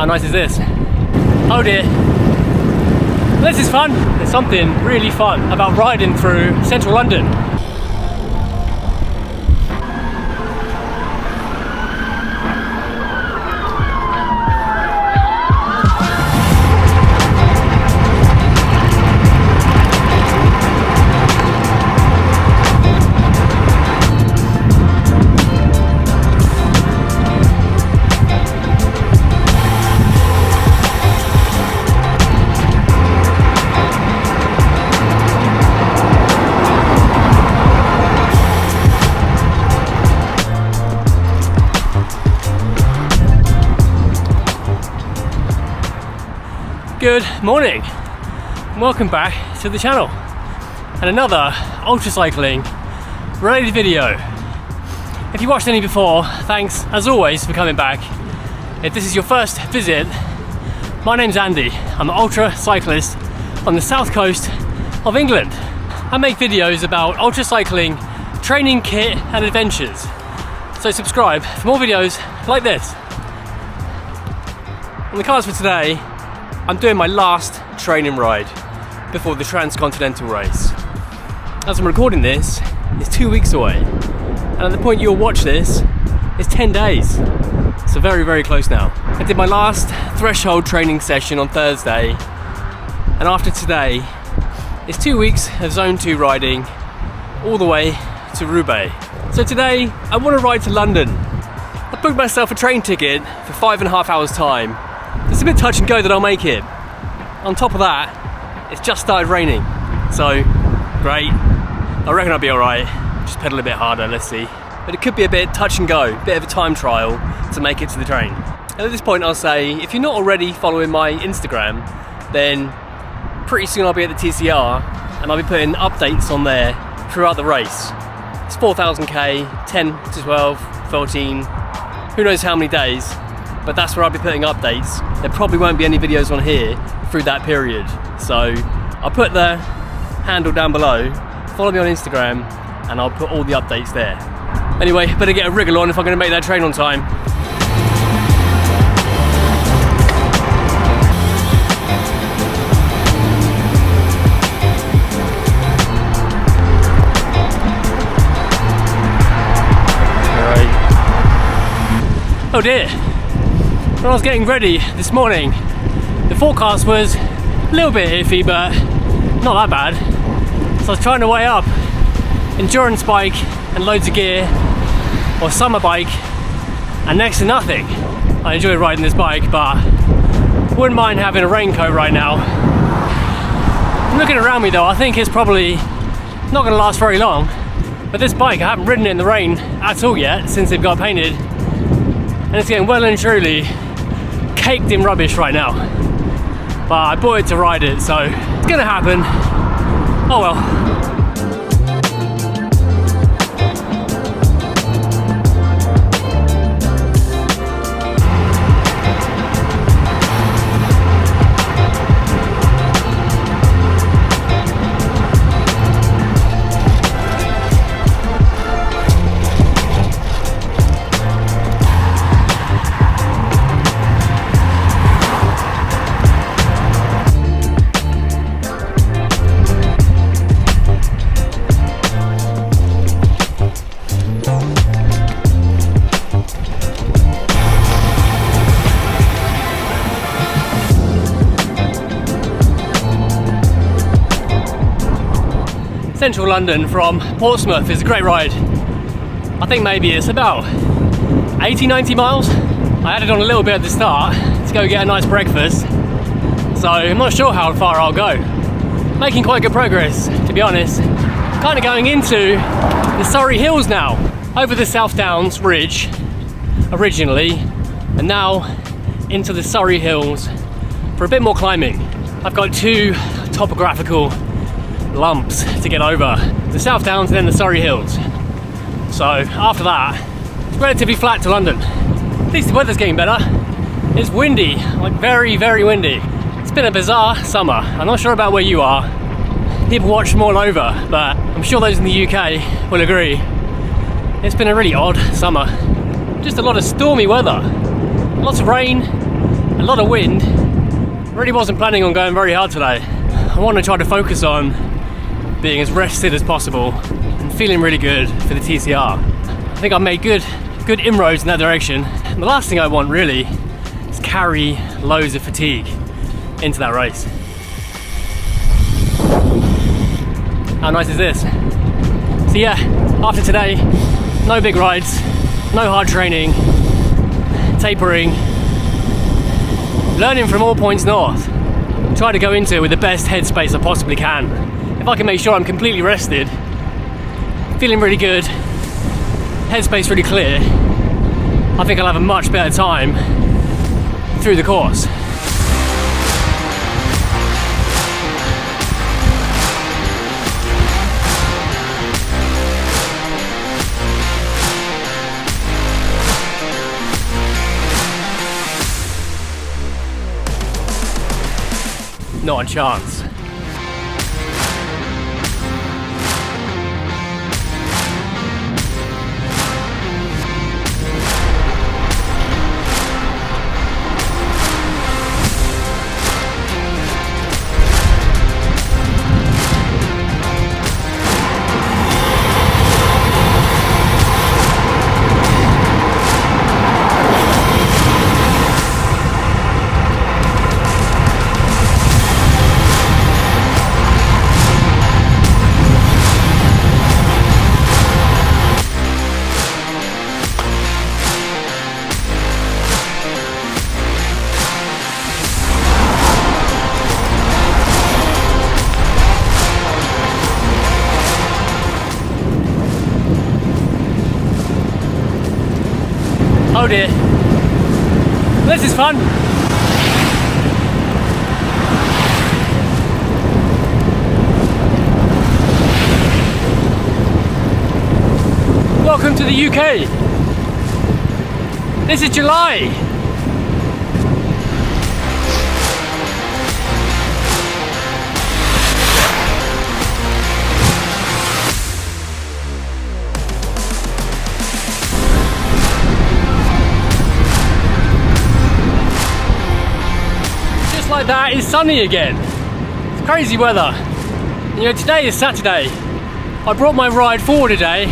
How nice is this? Oh dear. This is fun. There's something really fun about riding through central London. Good morning, and welcome back to the channel and another ultra cycling related video. If you watched any before, thanks as always for coming back. If this is your first visit, my name's Andy. I'm an ultra cyclist on the south coast of England. I make videos about ultra cycling, training kit and adventures. So subscribe for more videos like this. On the cards for today, I'm doing my last training ride before the transcontinental race. As I'm recording this, it's 2 weeks away, and at the point you'll watch this, it's 10 days. So very, very close now. I did my last threshold training session on Thursday, and after today, it's 2 weeks of zone 2 riding all the way to Roubaix. So today, I want to ride to London. I booked myself a train ticket for 5.5 hours time. It's a bit touch and go that I'll make it. On top of that, it's just started raining. So, great. I reckon I'll be alright. Just pedal a bit harder, let's see. But it could be a bit touch and go, a bit of a time trial to make it to the train. And at this point I'll say, if you're not already following my Instagram, then pretty soon I'll be at the TCR and I'll be putting updates on there throughout the race. It's 4,000k, 10 to 12, 14, who knows how many days. But that's where I'll be putting updates. There probably won't be any videos on here through that period. So I'll put the handle down below, follow me on Instagram, and I'll put all the updates there. Anyway, better get a wriggle on if I'm gonna make that train on time. All right. Oh dear. When I was getting ready this morning, the forecast was a little bit iffy, but not that bad. So I was trying to weigh up endurance bike and loads of gear, or summer bike and next to nothing. I enjoy riding this bike, but wouldn't mind having a raincoat right now. Looking around me though, I think it's probably not going to last very long. But this bike, I haven't ridden it in the rain at all yet since it got painted, and it's getting well and truly caked in rubbish right now. But I bought it to ride it, so it's gonna happen. Oh well. Central London from Portsmouth is a great ride. I think maybe it's about 80-90 miles. I added on a little bit at the start to go get a nice breakfast, so I'm not sure how far I'll go. Making quite good progress, to be honest. Kind of going into the Surrey Hills now, over the South Downs Ridge originally, and now into the Surrey Hills for a bit more climbing. I've got two topographical lumps to get over, the South Downs and then the Surrey Hills. So after that, it's relatively flat to London. At least the weather's getting better. It's windy, like very, very windy. It's been a bizarre summer. I'm not sure about where you are. People watch from all over, but I'm sure those in the UK will agree. It's been a really odd summer. Just a lot of stormy weather. Lots of rain, a lot of wind. Really wasn't planning on going very hard today. I want to try to focus on being as rested as possible and feeling really good for the TCR. I think I've made good inroads in that direction. And the last thing I want really is carry loads of fatigue into that race. How nice is this? So yeah, after today, no big rides, no hard training, tapering, learning from all points north. Try to go into it with the best headspace I possibly can. If I can make sure I'm completely rested, feeling really good, headspace really clear, I think I'll have a much better time through the course. Not a chance. Oh dear. This is fun. Welcome to the UK. This is July. Like that, it's sunny again. It's crazy weather. You know, today is Saturday. I brought my ride forward today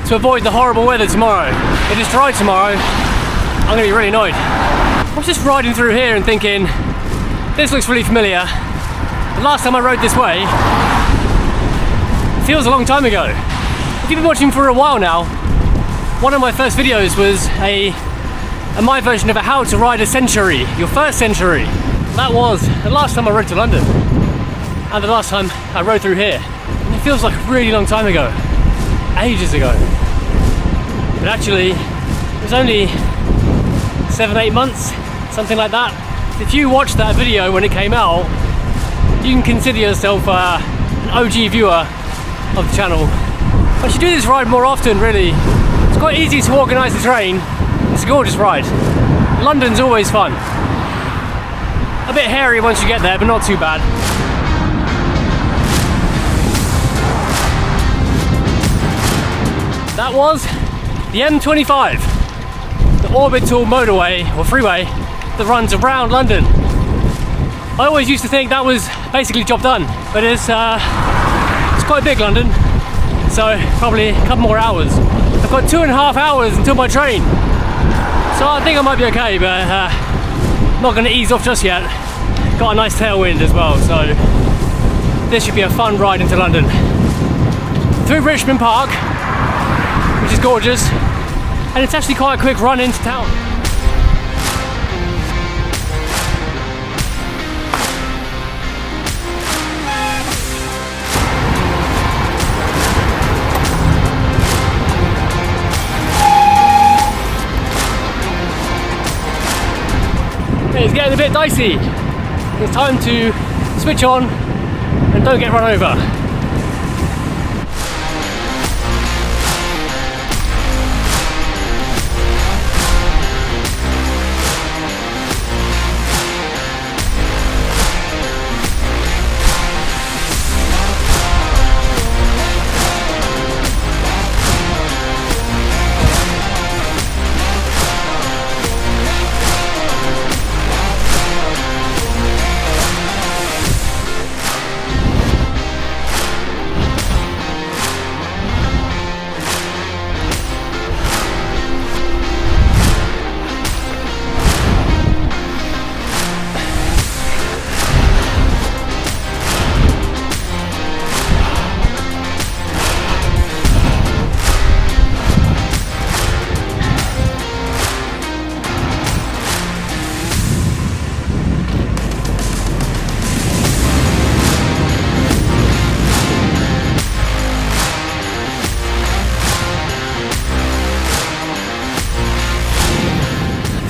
to avoid the horrible weather tomorrow. If it's dry tomorrow, I'm gonna be really annoyed. I was just riding through here and thinking, this looks really familiar. The last time I rode this way, it feels a long time ago. If you've been watching for a while now, one of my first videos was my version of how to ride a century, your first century. That was the last time I rode to London, and the last time I rode through here. And it feels like a really long time ago, ages ago. But actually, it was only 7-8 months, something like that. If you watched that video when it came out, you can consider yourself an OG viewer of the channel. I should do this ride more often, really. It's quite easy to organise the terrain. It's a gorgeous ride. London's always fun. A bit hairy once you get there, but not too bad. That was the M25, the orbital motorway or freeway that runs around London. I always used to think that was basically job done, but it's quite big, London, so probably a couple more hours. I've got 2.5 hours until my train, so I think I might be okay, but not going to ease off just yet. Got a nice tailwind as well, so this should be a fun ride into London. Through Richmond Park, which is gorgeous, and it's actually quite a quick run into town. It's getting a bit dicey. It's time to switch on and don't get run over.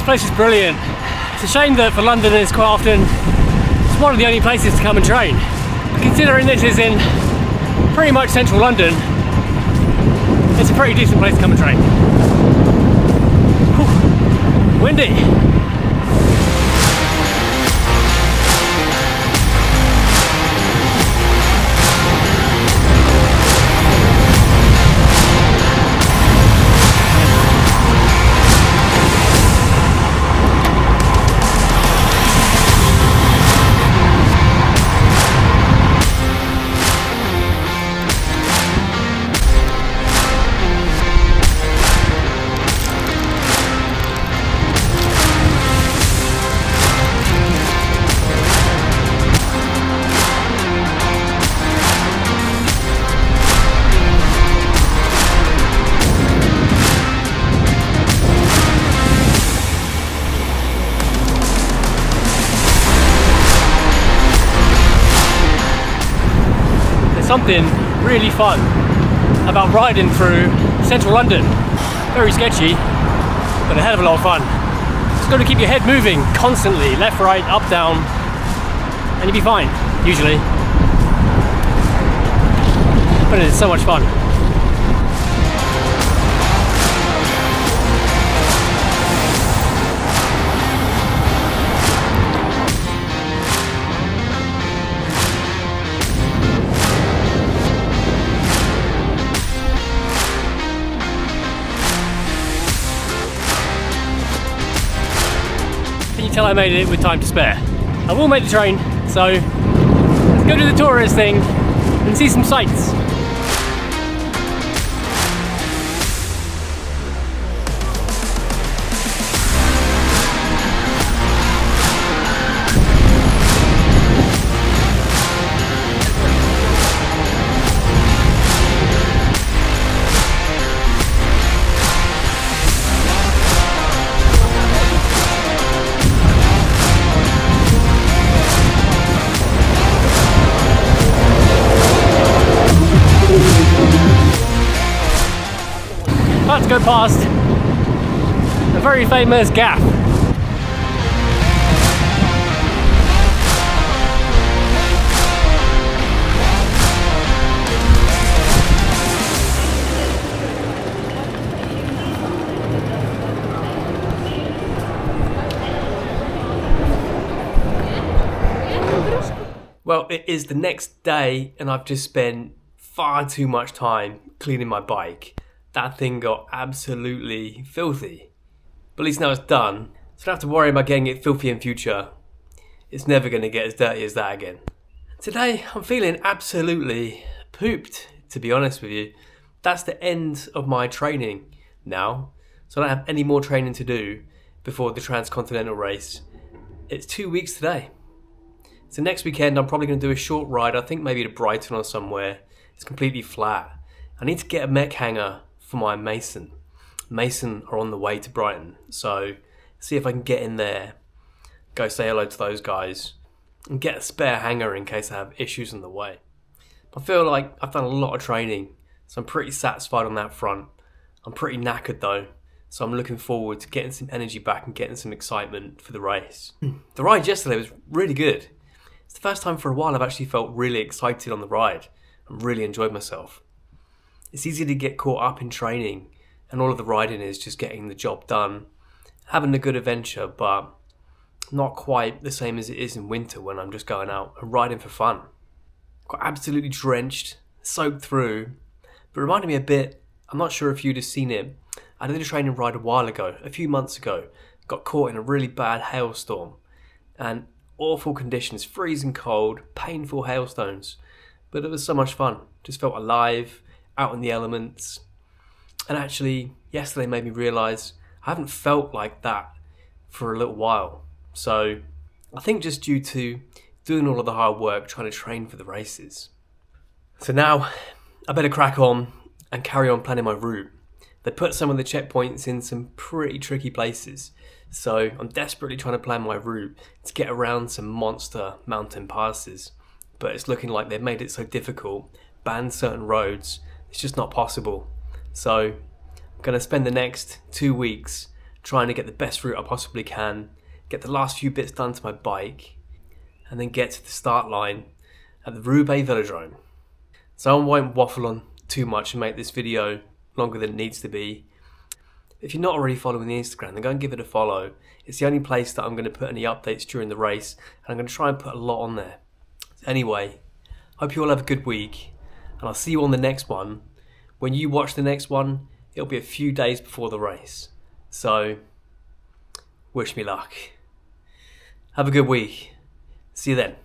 This place is brilliant. It's a shame that for Londoners quite often it's one of the only places to come and train. Considering this is in pretty much central London, it's a pretty decent place to come and train. Whew. Windy. Something really fun about riding through central London. Very sketchy, but a hell of a lot of fun. Just got to keep your head moving constantly, left, right, up, down, and you'll be fine, usually. But it's so much fun. Till I made it with time to spare. I will make the train, so let's go do the tourist thing and see some sights. About to go past a very famous gap. Well, it is the next day and I've just spent far too much time cleaning my bike. That thing got absolutely filthy. But at least now it's done, so I don't have to worry about getting it filthy in future. It's never going to get as dirty as that again. Today, I'm feeling absolutely pooped, to be honest with you. That's the end of my training now, so I don't have any more training to do before the Transcontinental race. It's 2 weeks today. So next weekend, I'm probably going to do a short ride, I think maybe to Brighton or somewhere. It's completely flat. I need to get a mech hanger for my Mason. Mason are on the way to Brighton, so see if I can get in there, go say hello to those guys, and get a spare hanger in case I have issues on the way. I feel like I've done a lot of training, so I'm pretty satisfied on that front. I'm pretty knackered though, so I'm looking forward to getting some energy back and getting some excitement for the race. The ride yesterday was really good. It's the first time for a while I've actually felt really excited on the ride and really enjoyed myself. It's easy to get caught up in training and all of the riding is just getting the job done, having a good adventure, but not quite the same as it is in winter when I'm just going out and riding for fun. Got absolutely drenched, soaked through, but it reminded me a bit, I'm not sure if you'd have seen it, I did a training ride a while ago, a few months ago, got caught in a really bad hailstorm and awful conditions, freezing cold, painful hailstones, but it was so much fun, just felt alive, out in the elements. And actually yesterday made me realise I haven't felt like that for a little while. So I think just due to doing all of the hard work trying to train for the races. So now I better crack on and carry on planning my route. They put some of the checkpoints in some pretty tricky places, so I'm desperately trying to plan my route to get around some monster mountain passes, but it's looking like they've made it so difficult, banned certain roads, it's just not possible. So I'm going to spend the next 2 weeks trying to get the best route I possibly can, get the last few bits done to my bike, and then get to the start line at the Roubaix Velodrome. So I won't waffle on too much and make this video longer than it needs to be. If you're not already following the Instagram, then go and give it a follow. It's the only place that I'm going to put any updates during the race, and I'm going to try and put a lot on there. Anyway, hope you all have a good week, and I'll see you on the next one. When you watch the next one, it'll be a few days before the race. So, wish me luck. Have a good week. See you then.